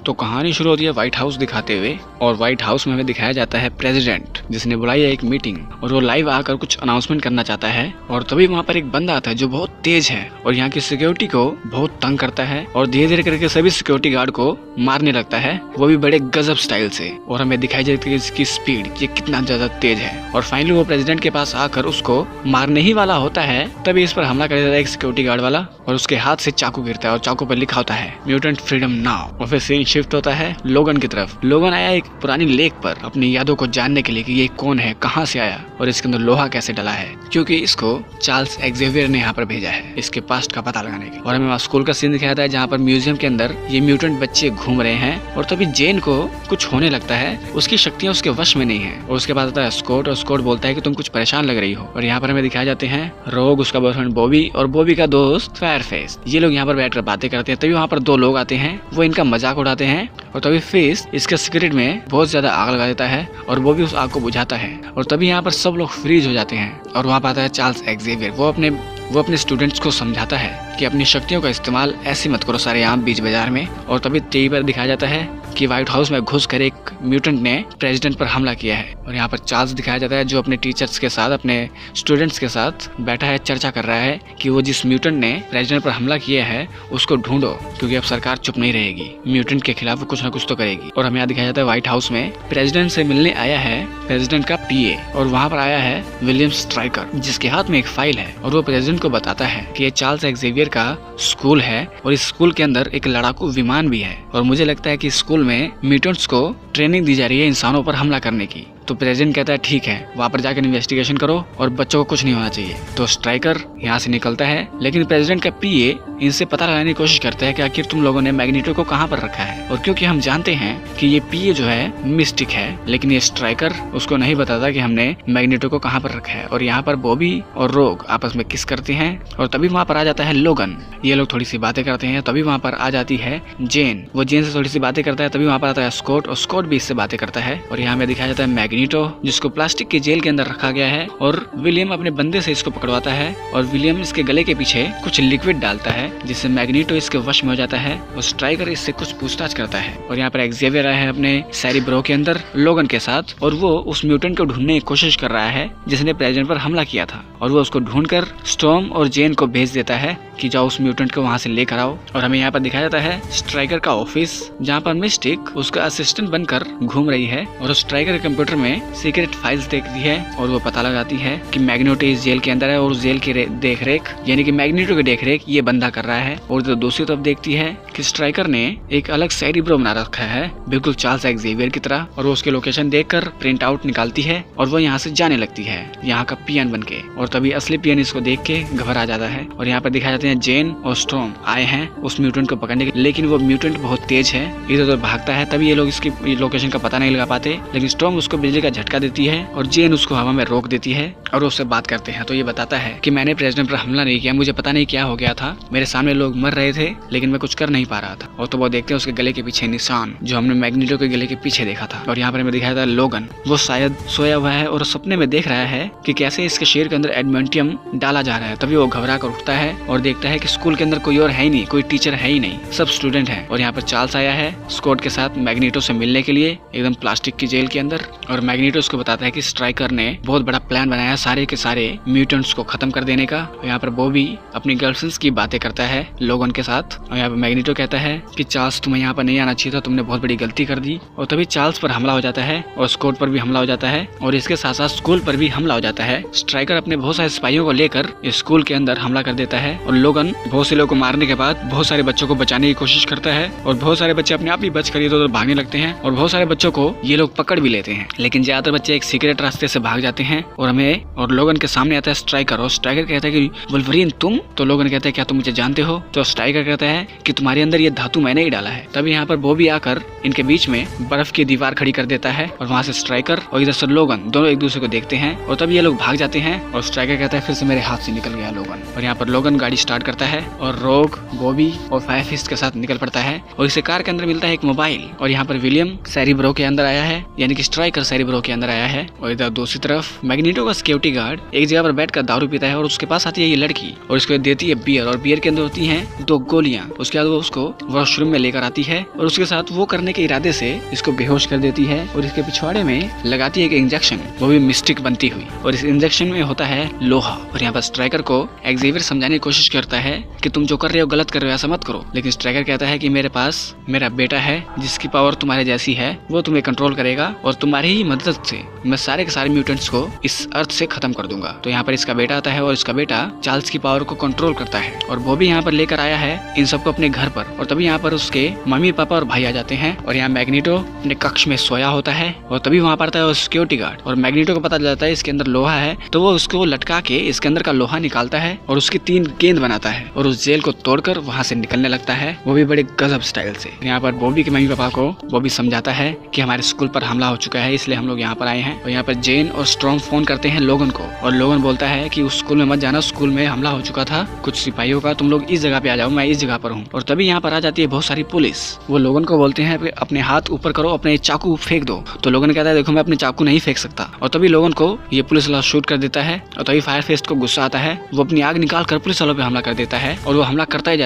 तो कहानी शुरू होती है व्हाइट हाउस दिखाते हुए, और व्हाइट हाउस में हमें दिखाया जाता है प्रेसिडेंट जिसने बुलाई है एक मीटिंग, और वो लाइव आकर कुछ अनाउंसमेंट करना चाहता है। और तभी वहाँ पर एक बंदा आता है जो बहुत तेज है और यहाँ की सिक्योरिटी को बहुत तंग करता है और धीरे धीरे करके सभी सिक्योरिटी गार्ड को मारने लगता है, वो भी बड़े गजब स्टाइल से। और हमें दिखाई जाती है इसकी स्पीड ये कितना ज्यादा तेज है। और फाइनली वो प्रेसिडेंट के पास आकर उसको मारने ही वाला होता है, तभी इस पर हमला कर देता है एक सिक्योरिटी गार्ड वाला और उसके हाथ से चाकू गिरता है और चाकू पर लिखा होता है म्यूटेंट फ्रीडम नाउ। और फिर सीन शिफ्ट होता है लोगन की तरफ। लोगन आया एक पुरानी लेक पर अपनी यादों को जानने के लिए कि ये कौन है, कहाँ से आया और इसके अंदर लोहा कैसे डला है, क्योंकि इसको चार्ल्स एक्जेवियर ने यहाँ पर भेजा है इसके पास्ट का पता लगाने के लिए। और हमें वहाँ स्कूल का सीन दिखाया जाता है जहाँ पर म्यूजियम के अंदर ये म्यूटेंट बच्चे घूम रहे हैं। और तभी जेन को कुछ होने लगता है, उसकी शक्तियाँ उसके वश में नहीं है। और उसके बाद आता है स्कॉट और स्कॉट बोलता है कि तुम कुछ परेशान लग रही हो। और यहाँ पर हमें दिखाया जाते हैं रोग, उसका बॉयफ्रेंड बॉबी और बॉबी का दोस्त फायरफेस। ये लोग यहाँ पर बैठकर बातें करते हैं। तभी वहाँ पर दो लोग आते हैं, वो इनका मजाक उड़ाते हैं और तभी फेस इसके सिगरेट में बहुत ज्यादा आग लगा देता है और वो भी उस आग को बुझाता है। और तभी यहाँ पर सब लोग फ्रीज हो जाते हैं और वहाँ पर आता है चार्ल्स एक्जेवियर। वो अपने स्टूडेंट्स को समझाता है कि अपनी शक्तियों का इस्तेमाल ऐसे मत करो सारे आम बीच बाजार में। और तभी टीवी पर दिखाया जाता है कि व्हाइट हाउस में घुसकर एक म्यूटेंट ने प्रेसिडेंट पर हमला किया है। और यहाँ पर चार्ल्स दिखाया जाता है जो अपने टीचर्स के साथ, अपने स्टूडेंट्स के साथ बैठा है, चर्चा कर रहा है कि वो जिस म्यूटेंट ने प्रेसिडेंट पर हमला किया है उसको ढूंढो, क्योंकि अब सरकार चुप नहीं रहेगी, म्यूटेंट के खिलाफ वो कुछ ना कुछ तो करेगी। और हमें यहाँ दिखाया जाता है व्हाइट हाउस में प्रेसिडेंट से मिलने आया है प्रेसिडेंट का पीए, और वहाँ पर आया है विलियम स्ट्राइकर जिसके हाथ में एक फाइल है। और वो प्रेसिडेंट को बताता है कि ये चार्ल्स एक्जेवियर का स्कूल है और इस स्कूल के अंदर एक लड़ाकू विमान भी है। और मुझे लगता है कि स्कूल में म्यूटेंट्स को ट्रेनिंग दी जा रही है इंसानों पर हमला करने की। तो प्रेसिडेंट कहता है ठीक है, वहाँ पर जाकर इन्वेस्टिगेशन करो और बच्चों को कुछ नहीं होना चाहिए। तो स्ट्राइकर यहाँ से निकलता है, लेकिन प्रेसिडेंट का पीए इनसे पता लगाने की कोशिश करता है कि आखिर तुम लोगों ने मैग्नीटो को कहाँ पर रखा है। और क्योंकि हम जानते हैं कि ये पीए जो है मिस्टिक है, लेकिन ये स्ट्राइकर उसको नहीं बताता कि हमने मैग्नीटो को कहाँ पर रखा है। और यहाँ पर बॉबी और रोग आपस में किस करते हैं और तभी वहाँ पर आ जाता है लोगन। ये लोग थोड़ी सी बातें करते हैं, तभी वहाँ पर आ जाती है जेन। वो जेन से थोड़ी सी बातें करता है, तभी वहाँ पर आता है स्कॉट और स्कॉट भी इससे बातें करता है। और यहाँ में दिखाया जाता है मैग्नीटो जिसको प्लास्टिक की जेल के अंदर रखा गया है और विलियम अपने बंदे से इसको पकड़वाता है और विलियम इसके गले के पीछे कुछ लिक्विड डालता है जिससे मैग्नीटो इसके वश में हो जाता है और स्ट्राइकर इससे कुछ पूछताछ करता है। और यहाँ पर एक्जेवियर आया है अपने सेरिब्रो के अंदर लोगन के साथ और वो उस म्यूटेंट को ढूंढने की कोशिश कर रहा है जिसने प्रेसिडेंट पर हमला किया था। और वो उसको ढूंढकर स्टॉर्म और जेन को भेज देता है कि जाओ उस म्यूटेंट को वहाँ से लेकर आओ। और हमें यहाँ पर दिखाया जाता है स्ट्राइकर का ऑफिस जहाँ पर मिस्टिक उसका असिस्टेंट बनकर घूम रही है और स्ट्राइकर के कंप्यूटर में सीक्रेट फाइल्स देखती है और वो पता लगाती है कि मैग्नीटो इस जेल के अंदर है और उस जेल की देखरेख यानी कि मैग्नीटो की देखरेख ये बंदा कर रहा है। और तो दूसरी तरफ देखती है कि स्ट्राइकर ने एक अलग सेरिब्रो बना रखा है बिल्कुल चार्ल्स एक्जेवियर की तरह और वो उसके लोकेशन देखकर प्रिंट आउट निकालती है और वो यहाँ से जाने लगती है यहाँ का पियन बन के। और तभी असली पियन इसको देख के घबरा जाता है। और यहाँ पर दिखाया जाते हैं जेन और स्टॉर्म आए हैं उस म्यूटेंट को पकड़ने के, लेकिन वो म्यूटेंट बहुत तेज है, इधर उधर भागता है। तभी ये लोग इसकी लोकेशन का पता नहीं लगा पाते, लेकिन स्टॉर्म उसको बिजली का झटका देती है और जेन उसको हवा में रोक देती है और उससे बात करते हैं। तो ये बताता है कि मैंने प्रेसिडेंट पर हमला नहीं किया, मुझे पता नहीं क्या हो गया था, मेरे सामने लोग मर रहे थे लेकिन मैं कुछ कर नहीं पा रहा था। और तो वो देखते हैं उसके गले के पीछे निशान जो हमने मैग्नीटो के गले के पीछे देखा था। और यहाँ पर हमें दिखाया था लोगन, वो शायद सोया हुआ है और सपने में देख रहा है कि कैसे इसके शरीर के अंदर एडमेंटियम डाला जा रहा है। तभी वो घबरा कर उठता है और देखता है कि स्कूल के अंदर कोई और है ही नहीं, कोई टीचर है ही नहीं, सब स्टूडेंट है। और यहाँ पर चार्ल्स आया है स्कॉट के साथ मैग्नीटो से मिलने के लिए एकदम प्लास्टिक की जेल के अंदर। और मैग्नीटो उसको बताता है कि स्ट्राइकर ने बहुत बड़ा प्लान बनाया सारे के सारे म्यूटेंट्स को खत्म कर देने का। यहाँ पर बॉबी अपनी गर्लफ्रेंड्स की बातें करता है लोगन के साथ। और यहाँ पर मैग्नीटो कहता है कि चार्ल्स तुम्हें यहाँ पर नहीं आना चाहिए था, तुमने बहुत बड़ी गलती कर दी। और तभी चार्ल्स पर हमला हो जाता है और स्कॉट पर भी हमला हो जाता है और इसके साथ साथ स्कूल पर भी हमला हो जाता है। स्ट्राइकर अपने बहुत सारे सिपाहियों को लेकर स्कूल के अंदर हमला कर देता है और लोगन बहुत से लोगों को मारने के बाद बहुत सारे बच्चों को बचाने की कोशिश करता है और बहुत सारे बच्चे अपने आप ही बच कर इधर भागने लगते हैं और बहुत सारे बच्चों को ये लोग पकड़ भी लेते हैं। लेकिन ज्यादातर बच्चे एक सीक्रेट रास्ते से भाग जाते हैं और हमें और लोगन के सामने आता है स्ट्राइकर। और स्ट्राइकर कहता है कि वुल्वरीन तुम, तो लोगन कहता है क्या तुम मुझे जानते हो? तो स्ट्राइकर कहता है कि तुम्हारे अंदर ये धातु मैंने ही डाला है। तभी यहाँ पर बॉबी आकर इनके बीच में बर्फ की दीवार खड़ी कर देता है और वहाँ से स्ट्राइकर और इधर से लोगन दोनों एक दूसरे को देखते हैं और तब ये लोग भाग जाते हैं और स्ट्राइकर कहता है फिर से मेरे हाथ से निकल गया लोगन। और यहाँ पर लोगन गाड़ी स्टार्ट करता है और रोग, बॉबी और फायरफिस्ट के साथ निकल पड़ता है और इसे कार के अंदर मिलता है एक मोबाइल। और यहाँ पर विलियम सेरिब्रो के अंदर आया है यानी कि स्ट्राइकर सेरिब्रो के अंदर आया है। और इधर दूसरी तरफ मैग्नीटो का सिक्योरिटी गार्ड एक जगह पर बैठकर दारू पीता है और उसके पास आती है ये लड़की और उसको देती है बियर और बियर के अंदर होती हैं 2 गोलियां। उसके बाद वो उसको वॉशरूम में लेकर आती है और उसके साथ वो करने के इरादे से इसको बेहोश कर देती है और इसके पिछवाड़े में लगाती है एक इंजेक्शन, वो भी मिस्टिक बनती हुई। और इस इंजेक्शन में होता है लोहा। और यहाँ पर स्ट्राइकर को एक्सेवियर समझाने की कोशिश करता है कि तुम जो कर रहे हो गलत कर रहे हो, ऐसा मत करो। लेकिन स्ट्राइकर कहता है कि मेरे पास मेरा बेटा है जिसकी पावर तुम्हारे जैसी है, वो तुम्हें कंट्रोल करेगा और तुम्हारी ही मदद से मैं सारे के सारे म्यूटेंट्स को इस अर्थ से खत्म कर दूंगा। तो यहाँ पर इसका बेटा आता है और इसका बेटा चार्ल्स की पावर को कंट्रोल करता है और वो भी यहाँ पर लेकर आया है इन सबको अपने घर पर। और तभी यहाँ पर उसके मम्मी पापा और भाई आ जाते हैं और यहाँ मैग्नीटो अपने कक्ष में सोया होता है और तभी वहाँ पर आता है सिक्योरिटी गार्ड। और मैग्नीटो को पता चलता है इसके अंदर लोहा है, तो वो उसको लटका के इसके अंदर का लोहा निकालता है और उसकी 3 गेंद बनाता है और उस जेल को तोड़कर वहाँ से निकलने लगता है, वो भी बड़े गजब स्टाइल से। यहाँ पर बॉबी के मम्मी पापा को वो भी समझाता है कि हमारे स्कूल पर हमला हो चुका है, इसलिए हम लोग यहाँ पर आए हैं। और यहाँ पर जेन और स्ट्रॉन्ग फोन करते हैं लोगन को और लोगन बोलता है कि उस स्कूल में मत जाना, स्कूल में हमला हो चुका था कुछ सिपाहियों का, तुम लोग इस जगह पे आ जाओ, मैं इस जगह पर हूँ। और तभी यहाँ पर आ जाती है बहुत सारी पुलिस। वो लोगन को बोलते हैं अपने हाथ ऊपर करो, अपने चाकू फेंक दो। तो लोगन कहता है देखो मैं अपने चाकू नहीं फेंक सकता। और तभी लोगन को ये पुलिस वाला शूट कर देता है और तभी फायर फेस्ट को गुस्सा आता है, वो अपनी आग निकाल कर पुलिस वालों पे हमला कर देता है और वो हमला करता ही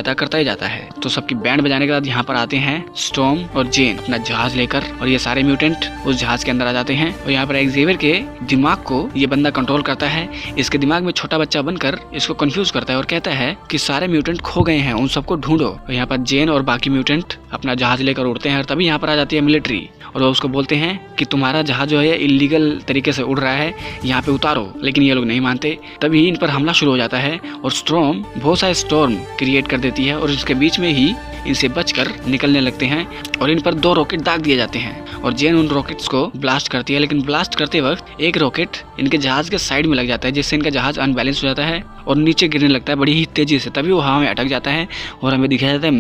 जाता है। तो सबकी बैंड बजाने के बाद यहाँ पर आते हैं स्टॉर्म और जेन अपना जहाज लेकर और ये सारे म्यूटेंट उस जहाज के अंदर आ जाते हैं। और यहाँ पर एक्सेवियर के दिमाग को ये बंदा कंट्रोल करता है, इसके दिमाग में छोटा बच्चा बनकर इसको कंफ्यूज करता है और कहता है कि सारे म्यूटेंट खो गए हैं, उन सबको ढूंढो। और यहाँ पर जेन और बाकी म्यूटेंट अपना जहाज लेकर उड़ते हैं और तभी यहाँ पर आ जाती है मिलिट्री और वो उसको बोलते हैं कि तुम्हारा जहाज जो है इलीगल तरीके से उड़ रहा है, यहाँ पे उतारो। लेकिन ये लोग नहीं मानते, तभी इन पर हमला शुरू हो जाता है और स्टॉर्म बहुत सारे स्टॉर्म क्रिएट कर देती है और इसके बीच में ही इनसे बचकर निकलने लगते हैं और इन पर 2 रॉकेट दाग दिए जाते हैं और जेन उन रॉकेट्स को ब्लास्ट करती है। लेकिन ब्लास्ट करते वक्त एक रॉकेट इनके जहाज के साइड में लग जाता है, जिससे इनका जहाज अनबैलेंस हो जाता है और नीचे गिरने लगता है बड़ी ही तेजी से। तभी वो हवा में अटक जाता है और हमें दिखाया जाता है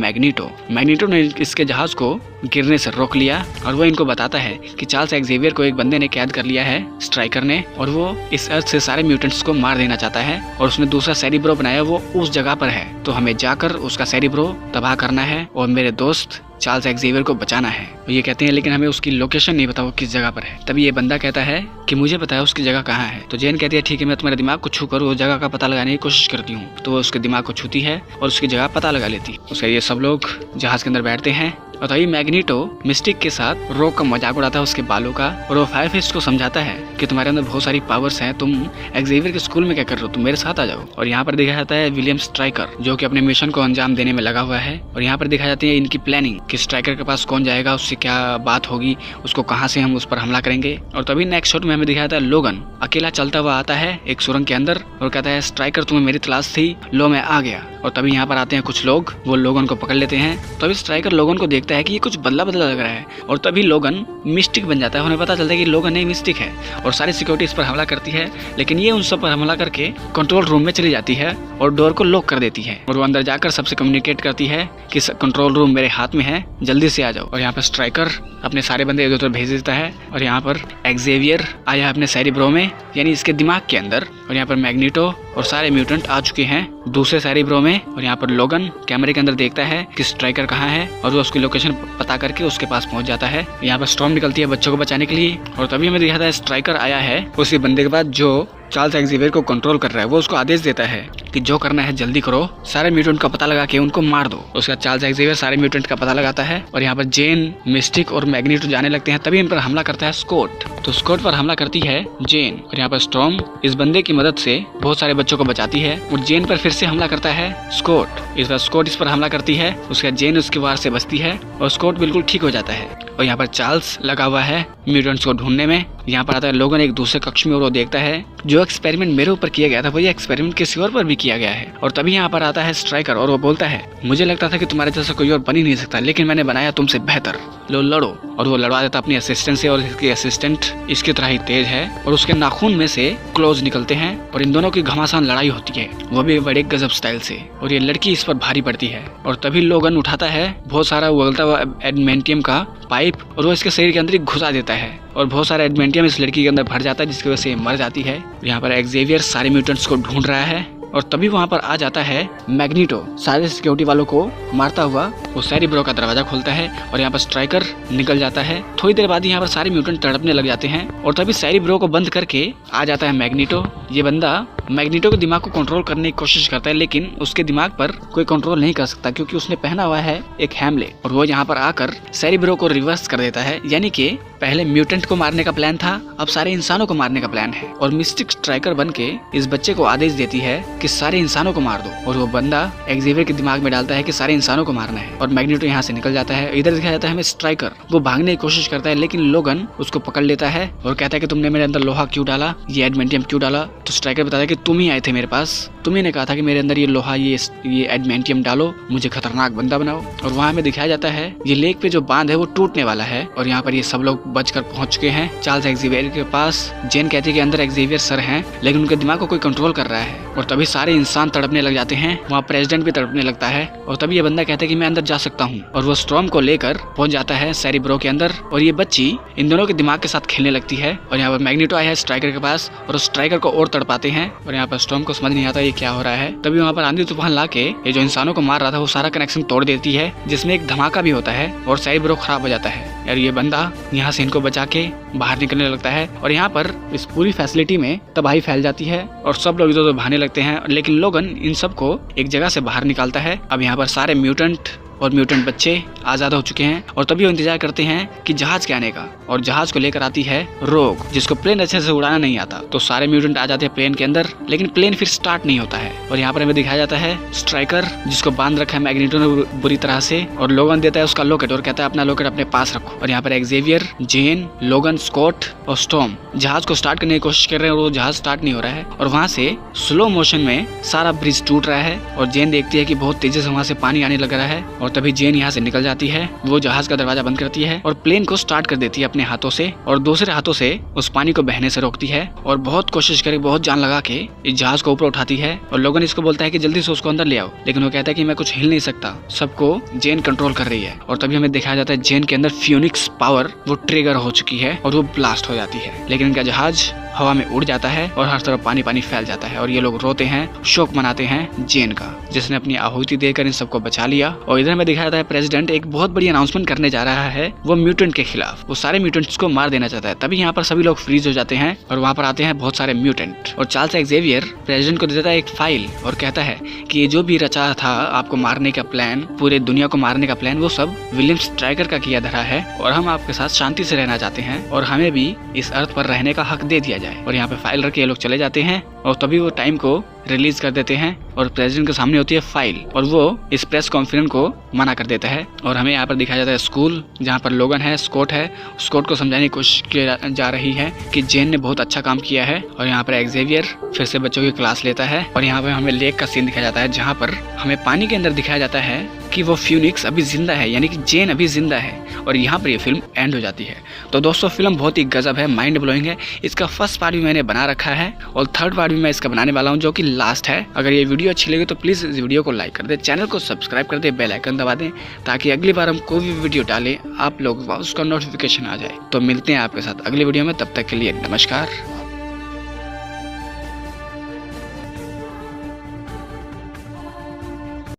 मैग्नीटो ने इसके जहाज को गिरने से रोक लिया और वो इनको बताता है कि चार्ल्स एक्सेवियर को एक बंदे ने कैद कर लिया है, स्ट्राइकर ने, और वो इस अर्थ से सारे म्यूटेंट्स को मार देना चाहता है और उसने दूसरा सेरिब्रो बनाया, वो उस जगह पर है। तो हमें जाकर उसका सेरिब्रो तबाह करना है और मेरे दोस्त चार्ल्स एक्सेवियर को बचाना है। ये कहते हैं लेकिन हमें उसकी लोकेशन नहीं बताओ किस जगह पर है। तभी ये बंदा कहता है कि मुझे पता है उसकी जगह कहाँ है। तो जेन कहती है ठीक है, मैं तुम्हारे दिमाग को छू कर उस जगह का पता लगाने की कोशिश करती हूँ। तो वो उसके दिमाग को छूती है और उसकी जगह पता लगा लेती है। उसके ये सब लोग जहाज के अंदर बैठते हैं और तभी मैग्नीटो मिस्टिक के साथ रोक का मजाक उड़ाता है उसके बालों का और वो फायर फेस्ट को समझाता है कि तुम्हारे अंदर बहुत सारी पावर्स हैं, तुम एक्सेवियर के स्कूल में क्या कर रहे हो, तुम मेरे साथ आ जाओ। और यहाँ पर दिखाया जाता है विलियम स्ट्राइकर जो कि अपने मिशन को अंजाम देने में लगा हुआ है। और यहाँ पर दिखाई जाती है इनकी प्लानिंग कि स्ट्राइकर के पास कौन जाएगा, उससे क्या बात होगी, उसको कहाँ से हम उस पर हमला करेंगे। और तभी नेक्स्ट शॉट में हमें दिखाया जाता है लोगन अकेला चलता हुआ आता है एक सुरंग के अंदर और कहता है स्ट्राइकर तुम्हें मेरी तलाश थी, लो मैं आ गया। और तभी यहाँ पर आते हैं कुछ लोग, वो लोगन को पकड़ लेते हैं। तभी स्ट्राइकर लोगन को देखता है कि ये कुछ बदला लग रहा है और तभी लोगन मिस्टिक बन जाता है। उन्हें पता चलता है कि लोगन नहीं मिस्टिक है और सारी सिक्योरिटी इस पर हमला करती है। लेकिन ये उन सब पर हमला करके कंट्रोल रूम में चली जाती है और डोर को लॉक कर देती है और वो अंदर जाकर सबसे कम्युनिकेट करती है कि कंट्रोल रूम मेरे हाथ में है, जल्दी से आ जाओ। और यहाँ पर स्ट्राइकर अपने सारे बंदे इधर उधर भेज देता है और यहाँ पर एक्सेवियर आया अपने सेरिब्रो में यानी इसके दिमाग के अंदर। और यहाँ पर मैग्नीटो और सारे म्यूटेंट आ चुके हैं दूसरे सेरिब्रो में। और यहाँ पर लोगन कैमरे के अंदर देखता है कि स्ट्राइकर कहाँ है और वो उसकी लोकेशन पता करके उसके पास पहुंच जाता है। यहाँ पर स्टॉर्म निकलती है बच्चों को बचाने के लिए और तभी हमें दिखाता है स्ट्राइकर आया है उसी बंदे के बाद जो चार्ल्स एक्सेवियर को कंट्रोल कर रहा है। वो उसको आदेश देता है कि जो करना है जल्दी करो, सारे म्यूटेंट का पता लगा के उनको मार दो। उसके बाद चार्ल्स एक्सेवियर सारे म्यूटेंट का पता लगाता है और यहाँ पर जेन, मिस्टिक और मैग्नीटो जाने लगते हैं। तभी इन पर हमला करता है स्कॉट। तो स्कॉट पर हमला करती है जेन और यहाँ पर स्टॉर्म इस बंदे की मदद से बहुत सारे बच्चों को बचाती है और जेन पर फिर से हमला करता है स्कॉट। इस बार स्कॉट इस पर हमला करती है, उसके बाद जेन उसके वार से बचती है और स्कॉट बिल्कुल ठीक हो जाता है। और यहाँ पर चार्ल्स लगा हुआ है म्यूटेंट्स को ढूंढने में। यहाँ पर आता है लोगन एक दूसरे कक्ष में और वो देखता है जो एक्सपेरिमेंट मेरे ऊपर किया गया था वही एक्सपेरिमेंट किसी और पर भी किया गया है। और तभी यहाँ पर आता है स्ट्राइकर और वो बोलता है मुझे लगता था कि तुम्हारे जैसा कोई और बन ही नहीं सकता, लेकिन मैंने बनाया तुमसे बेहतर, लो लड़ो। और वो लड़वा देता अपनी असिस्टेंट से और इसकी असिस्टेंट इसकी तरह ही तेज है और उसके नाखून में से क्लोज निकलते हैं और इन दोनों की घमासान लड़ाई होती है, वो भी बड़े गजब स्टाइल से। और ये लड़की इस पर भारी पड़ती है और तभी लोगन उठाता है बहुत सारा उगलता हुआ एडमेंटियम का पाइप और वो इसके शरीर के अंदर ही घुसा देता है और बहुत सारा एडमेंटियम इस लड़की के अंदर भर जाता है जिसकी वजह से मर जाती है। यहाँ पर एक्सेवियर सारे म्यूटेंट्स को ढूंढ रहा है और तभी वहाँ पर आ जाता है मैग्नीटो, सारे सिक्योरिटी वालों को मारता हुआ। वो सैरी ब्रो का दरवाजा खोलता है और यहाँ पर स्ट्राइकर निकल जाता है। थोड़ी देर बाद यहाँ पर सारे म्यूटेंट तड़पने लग जाते हैं और तभी सैरी ब्रो को बंद करके आ जाता है मैग्नीटो। ये बंदा मैग्नीटो के दिमाग को कंट्रोल करने की कोशिश करता है, लेकिन उसके दिमाग पर कोई कंट्रोल नहीं कर सकता क्योंकि उसने पहना हुआ है एक हेमलेट। और वो यहाँ पर आकर सैरी ब्रो को रिवर्स कर देता है, यानी कि पहले म्यूटेंट को मारने का प्लान था, अब सारे इंसानों को मारने का प्लान है। और मिस्टिक स्ट्राइकर बन के इस बच्चे को आदेश देती है कि सारे इंसानों को मार दो। और वो बंदा एक्सेवियर के दिमाग में डालता है कि सारे इंसानों को मारना है और मैग्नीटो यहाँ से निकल जाता है। इधर दिखाया जाता है हमें स्ट्राइकर, वो भागने की कोशिश करता है लेकिन लोगन उसको पकड़ लेता है और कहता है कि तुमने मेरे अंदर लोहा क्यों डाला, ये एडमेंटियम क्यों डाला। तो स्ट्राइकर बताता है कि तुम ही आए थे मेरे पास, तुम्ही ने कहा था कि मेरे अंदर ये लोहा ये एडमेंटियम डालो, मुझे खतरनाक बंदा बनाओ। और वहाँ हमें दिखाया जाता है ये लेक पे जो बांध है वो टूटने वाला है और यहाँ पर ये सब लोग बचकर पहुंच चुके हैं चार्ल्स एक्सेवियर के पास। जेन कहती है कि अंदर एक्सेवियर सर हैं लेकिन उनके दिमाग को कोई कंट्रोल कर रहा है। और तभी सारे इंसान तड़पने लग जाते हैं, वहाँ प्रेसिडेंट भी तड़पने लगता है। और तभी ये बंदा कहता है कि मैं अंदर जा सकता हूँ और वो स्टॉर्म को लेकर पहुंच जाता है सैरी ब्रो के अंदर। और ये बच्ची इन दोनों के दिमाग के साथ खेलने लगती है और यहाँ पर मैग्नीटो आया है स्ट्राइकर के पास और उस स्ट्राइकर को और तड़पाते हैं। और यहाँ पर स्टॉर्म को समझ नहीं आता ये क्या हो रहा है। तभी वहाँ पर आंधी तूफान लाके ये जो इंसानों को मार रहा था वो सारा कनेक्शन तोड़ देती है, जिसमें एक धमाका भी होता है और सैरी ब्रो खराब हो जाता है। यार ये बंदा यहाँ से इनको बचा के बाहर निकलने लगता है और यहाँ पर इस पूरी फैसिलिटी में तबाही फैल जाती है और सब लोग इधर उधर भागने लगते हैं। लेकिन लोगन इन सबको एक जगह से बाहर निकालता है। अब यहाँ पर सारे म्यूटेंट और म्यूटेंट बच्चे आज़ाद हो चुके हैं और तभी वो इंतजार करते हैं कि जहाज के आने का। और जहाज को लेकर आती है रोग, जिसको प्लेन अच्छे से उड़ाना नहीं आता। तो सारे म्यूटेंट आ जाते हैं प्लेन के अंदर, लेकिन प्लेन फिर स्टार्ट नहीं होता है। और यहाँ पर हमें दिखाया जाता है स्ट्राइकर, जिसको बांध रखा है मैग्नीटो ने बुरी तरह से। और लोगन देता है उसका लॉकेट और कहता है अपना लॉकेट अपने पास रखो। और यहाँ पर एक्सेवियर, जेन, लोगन, स्कॉट और स्टॉर्म जहाज को स्टार्ट करने की कोशिश कर रहे हैं और वो जहाज स्टार्ट नहीं हो रहा है। और वहाँ से स्लो मोशन में सारा ब्रिज टूट रहा है और जेन देखती है कि बहुत तेजी से वहाँ से पानी आने लग रहा है। और तभी जेन यहाँ से निकल जाती है, वो जहाज का दरवाजा बंद करती है और प्लेन को स्टार्ट कर देती है अपने हाथों से और दूसरे हाथों से उस पानी को बहने से रोकती है। और बहुत कोशिश करके बहुत जान लगा के इस जहाज को ऊपर उठाती है। और लोगन इसको बोलता है कि जल्दी से उसको अंदर ले आओ, लेकिन वो कहता है कि मैं कुछ हिल नहीं सकता, सबको जेन कंट्रोल कर रही है। और तभी हमें दिखाया जाता है जेन के अंदर फ्यूनिक्स पावर वो ट्रिगर हो चुकी है और वो ब्लास्ट हो जाती है। लेकिन इनका जहाज हवा में उड़ जाता है और हर तरफ पानी पानी फैल जाता है और ये लोग रोते हैं, शोक मनाते हैं जेन का, जिसने अपनी आहुति देकर इन सबको बचा लिया। और इधर में दिखाया जाता है प्रेसिडेंट एक बहुत बड़ी अनाउंसमेंट करने जा रहा है, वो म्यूटेंट के खिलाफ, वो सारे म्यूटेंट्स को मार देना चाहता है। तभी यहाँ पर सभी लोग फ्रीज हो जाते हैं और वहाँ पर आते हैं बहुत सारे म्यूटेंट। और चार्ल्स एक्सेवियर प्रेसिडेंट को देता है एक फाइल और कहता है कि ये जो भी रचा था आपको मारने का प्लान, पूरे दुनिया को मारने का प्लान, वो सब विलियम स्ट्राइकर का किया धरा है और हम आपके साथ शांति से रहना चाहते हैं और हमें भी इस अर्थ पर रहने का हक दे दिया जाए। और यहाँ पे फाइल रख के ये लोग चले जाते हैं और तभी वो टाइम को रिलीज कर देते हैं और प्रेसिडेंट के सामने होती है फाइल और वो इस प्रेस कॉन्फ्रेंस को मना कर देता है। और हमें यहाँ पर दिखाया जाता है स्कूल, जहाँ पर लोगन है, स्कॉट है, स्कॉट को समझाने की कोशिश की जा रही है कि जेन ने बहुत अच्छा काम किया है। और यहाँ पर एक्सेवियर फिर से बच्चों की क्लास लेता है और यहाँ पर हमें लेक का सीन दिखाया जाता है, जहाँ पर हमें पानी के अंदर दिखाया जाता है कि वो फ्यूनिक्स अभी जिंदा है, यानी कि जेन अभी जिंदा है। और यहाँ पर ये फिल्म एंड हो जाती है। तो दोस्तों फिल्म बहुत ही गजब है, माइंड ब्लोइंग है। इसका फर्स्ट पार्ट भी मैंने बना रखा है और थर्ड पार्ट भी मैं इसका बनाने वाला हूँ, जो कि लास्ट है। अगर ये वीडियो अच्छी लगे तो प्लीज़ इस वीडियो को लाइक कर दे, चैनल को सब्सक्राइब कर दे, बेल आइकन दबा दें ताकि अगली बार हम कोई भी वीडियो डालें आप लोग उसका नोटिफिकेशन आ जाए। तो मिलते हैं आपके साथ अगली वीडियो में, तब तक के लिए नमस्कार।